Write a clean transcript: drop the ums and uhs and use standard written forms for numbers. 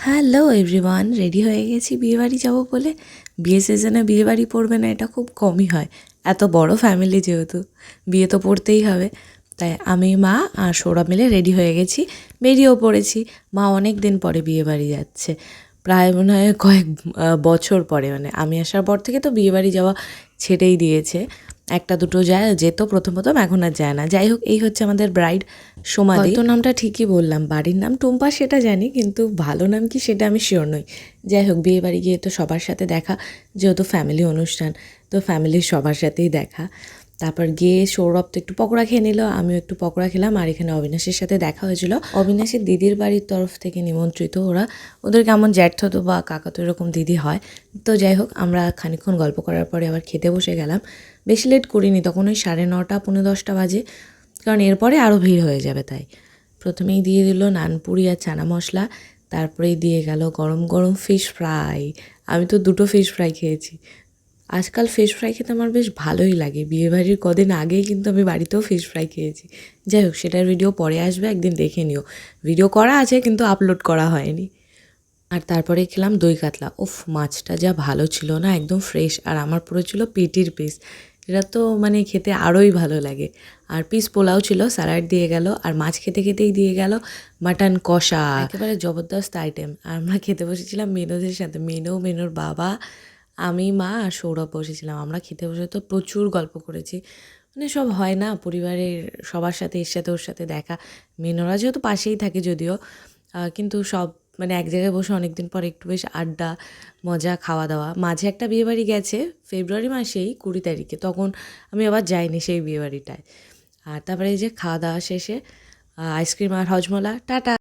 Hello everyone, ready হয়ে গেছি বিয়েবাড়ি যাব বলে। বিয়ে সিজনে বিয়েবাড়ি পড়বে না এটা খুব কমই হয়, এত বড় ফ্যামিলি যেহেতু বিয়ে তো পড়তেই হবে। তাই আমি, মা আর সৌরভ মিলে রেডি হয়ে গেছি, বেরিয়েও পড়েছি। মা অনেক দিন পরে বিয়েবাড়ি যাচ্ছে, প্রায় মনে হয় কয়েক বছর পরে, মানে আমি আসার পর থেকে তো বিয়েবাড়ি যাওয়া ছেড়েই দিয়েছে। একটা দুটো যায়, যেত প্রথম প্রথম, এখন আর যায় না। যাই হোক, এই হচ্ছে আমাদের ব্রাইড সোমাদি। তো নামটা ঠিকই বললাম, বাড়ির নাম টুম্পা সেটা জানি, কিন্তু ভালো নাম কি সেটা আমি শিওর নই। যাই হোক, বিয়ে বাড়ি গিয়ে তো সবার সাথে দেখা, যেহেতু ফ্যামিলি অনুষ্ঠান, তো ফ্যামিলির সবার সাথেই দেখা। তারপর গিয়ে সৌরভ তো একটু পকোড়া খেয়ে নিল, আমিও একটু পকোড়া খেলাম। আর এখানে অবিনাশের সাথে দেখা হয়েছিল, অবিনাশের দিদির বাড়ির তরফ থেকে নিমন্ত্রিত ওরা। ওদের কেমন জ্যাঠতো বা কাকাতো এরকম দিদি হয়। তো যাই হোক, আমরা খানিকক্ষণ গল্প করার পরে আবার খেতে বসে গেলাম। বেশি লেট করিনি, তখন ওই 9:30 পৌনে 10টা বাজে, কারণ এরপরে আরও ভিড় হয়ে যাবে। তাই প্রথমেই দিয়ে দিল নানপুরি আর চানা মশলা, তারপরেই দিয়ে গেল গরম গরম ফিশ ফ্রাই। আমি তো 2টো ফিশ ফ্রাই খেয়েছি। আজকাল ফিশ ফ্রাই খেতে আমার বেশ ভালোই লাগে। বিয়েবাড়ির কদিন আগেই কিন্তু আমি বাড়িতেও ফিশ ফ্রাই খেয়েছি। যাই হোক, সেটার ভিডিও পরে আসবে, একদিন দেখে নিও। ভিডিও করা আছে কিন্তু আপলোড করা হয়নি। আর তারপরে খেলাম দই কাতলা। উফ, মাছটা যা ভালো ছিল না, একদম ফ্রেশ। আর আমার পুরো ছিল পেটির পিস, এটা তো মানে খেতে আরোই ভালো লাগে। আর পিস পোলাও ছিল, স্যালাড দিয়ে গেল, আর মাছ খেতে খেতেই দিয়ে গেল মাটন কষা, একেবারে জবরদস্ত আইটেম। আর আমরা খেতে বসেছিলাম মেনোদের সাথে, মেনোর বাবা, আমি, মা আর সৌরভ বসেছিলাম। আমরা খেতে বসে তো প্রচুর গল্প করেছি। মানে সব হয় না পরিবারের সবার সাথে, এর সাথে ওর সাথে দেখা। মেনোরা যেহেতু পাশেই থাকে যদিও, কিন্তু সব মানে এক জায়গায় বসে অনেক দিন পর একটু বেশ আড্ডা, মজা, খাওয়া দাওয়া। মাঝে একটা বিয়েবাড়ি গেছে ফেব্রুয়ারি মাসেই 20 তারিখে, তখন আমি আবার যাইনি সেই বিয়েবাড়িটায়। আর তারপরে এই যে খাওয়া দাওয়া শেষে আইসক্রিম আর হজমলা, টাটা।